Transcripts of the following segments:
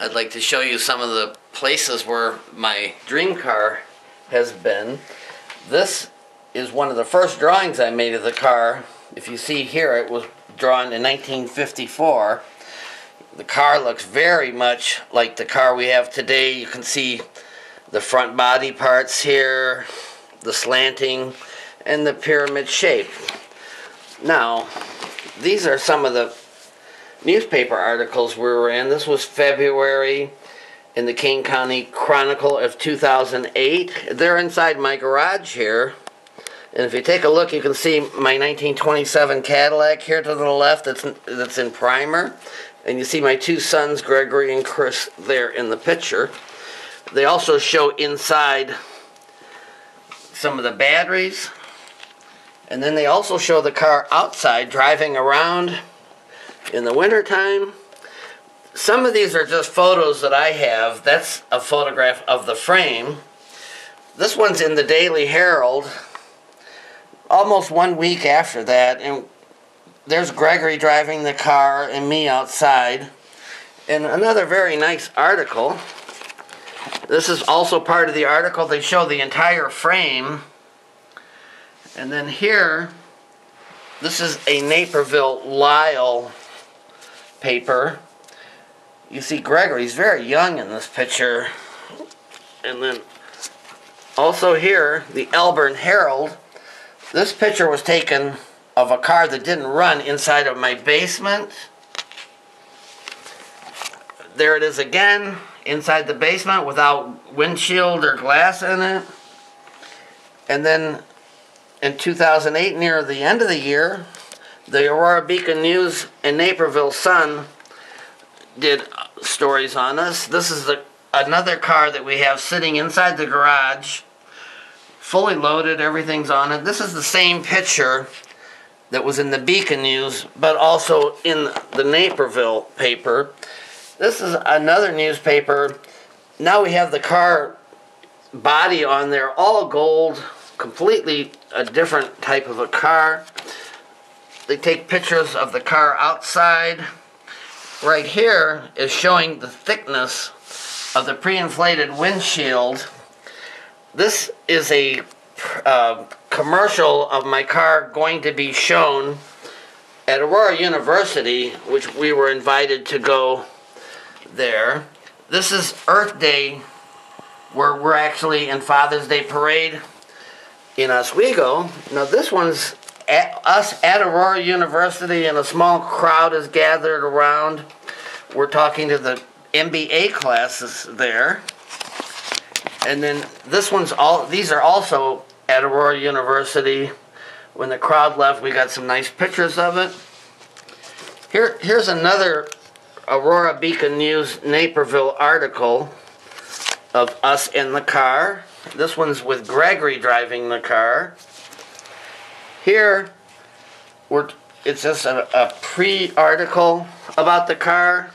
I'd like to show you some of the places where my dream car has been. This is one of the first drawings I made of the car. If you see here, it was drawn in 1954. The car looks very much like the car we have today. You can see the front body parts here, the slanting, and the pyramid shape. Now, these are some of the newspaper articles we were in. This was February in the Kane County Chronicle of 2008. They're inside my garage here. And if you take a look, you can see my 1927 Cadillac here to the left that's in primer. And you see my two sons, Gregory and Chris, there in the picture. They also show inside some of the batteries. And then they also show the car outside driving around in the wintertime. Some of these are just photos that I have. That's a photograph of the frame. This one's in the Daily Herald almost 1 week after that. And there's Gregory driving the car and me outside. And another very nice article. This is also part of the article. They show the entire frame. And then here, this is a Naperville Lyle paper. You see Gregory's very young in this picture. And then also here, the Elburn Herald. This picture was taken of a car that didn't run inside of my basement. There it is again, inside the basement without windshield or glass in it. And then in 2008, near the end of the year, the Aurora Beacon News and Naperville Sun did stories on us. This is another car that we have sitting inside the garage, fully loaded, everything's on it. This is the same picture that was in the Beacon News, but also in the Naperville paper. This is another newspaper. Now we have the car body on there, all gold, completely a different type of a car. They take pictures of the car outside. Right here is showing the thickness of the pre-inflated windshield. This is a commercial of my car going to be shown at Aurora University, which we were invited to go there. This is Earth Day, where we're actually in Father's Day Parade in Oswego. Now this one's us at Aurora University, and a small crowd is gathered around. We're talking to the MBA classes there. And then these are also at Aurora University. When the crowd left, we got some nice pictures of it. Here's another Aurora Beacon News Naperville article of us in the car. This one's with Gregory driving the car. Here, it's just a pre-article about the car.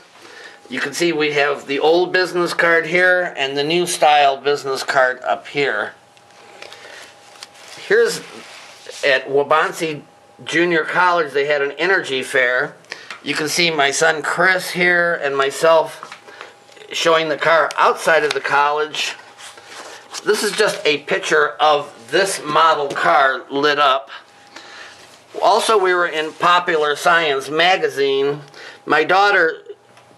You can see we have the old business card here and the new style business card up here. Here's at Waubonsee Junior College, they had an energy fair. You can see my son Chris here and myself showing the car outside of the college. This is just a picture of this model car lit up. Also, we were in Popular Science magazine. My daughter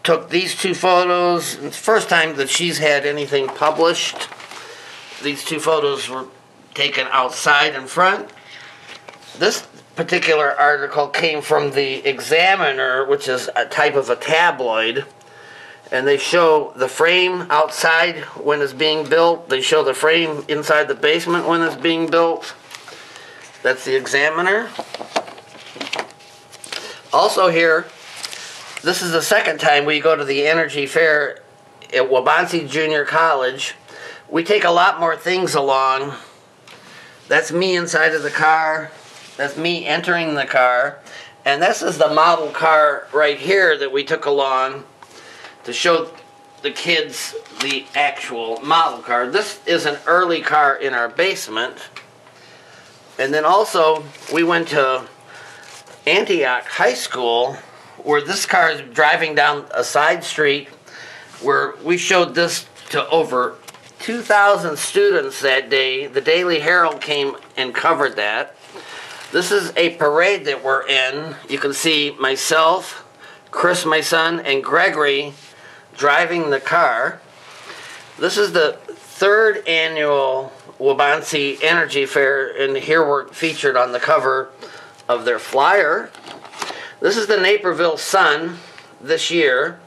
took these two photos. It's the first time that she's had anything published. These two photos were taken outside in front. This particular article came from the Examiner, which is a type of a tabloid. And they show the frame outside when it's being built. They show the frame inside the basement when it's being built. That's the Examiner. Also here, this is the second time we go to the Energy Fair at Waubonsee Junior College. We take a lot more things along. That's me inside of the car. That's me entering the car. And this is the model car right here that we took along to show the kids the actual model car. This is an early car in our basement. And then also, we went to Antioch High School, where this car is driving down a side street, where we showed this to over 2,000 students that day. The Daily Herald came and covered that. This is a parade that we're in. You can see myself, Chris, my son, and Gregory driving the car. This is the third annual Waubonsee Energy Fair, and here we're featured on the cover of their flyer. This is the Naperville Sun this year,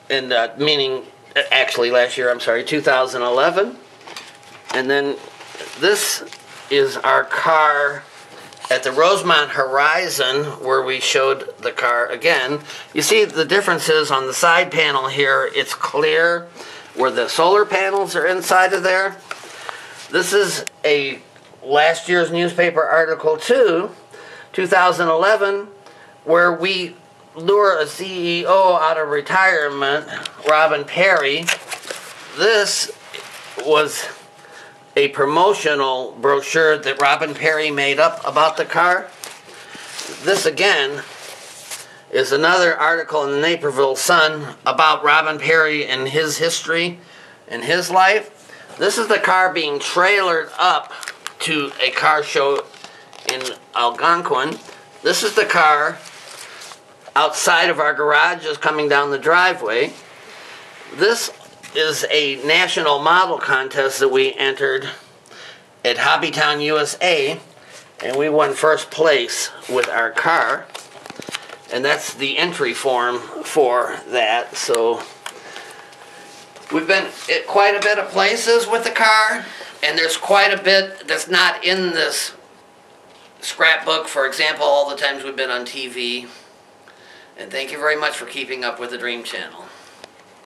and meaning actually last year, I'm sorry, 2011. And then this is our car at the Rosemont Horizon, where we showed the car again. You see the differences on the side panel here. It's clear where the solar panels are inside of there. This is a last year's newspaper article too, 2011, where we lure a CEO out of retirement, Robin Perry. This was a promotional brochure that Robin Perry made up about the car. This again is another article in the Naperville Sun about Robin Perry and his history and his life. This is the car being trailered up to a car show in Algonquin. This is the car outside of our garages coming down the driveway. This is a national model contest that we entered at Hobbytown, USA, and we won first place with our car. And that's the entry form for that. So we've been at quite a bit of places with the car, and there's quite a bit that's not in this scrapbook. For example, all the times we've been on TV. And thank you very much for keeping up with the Dream Channel.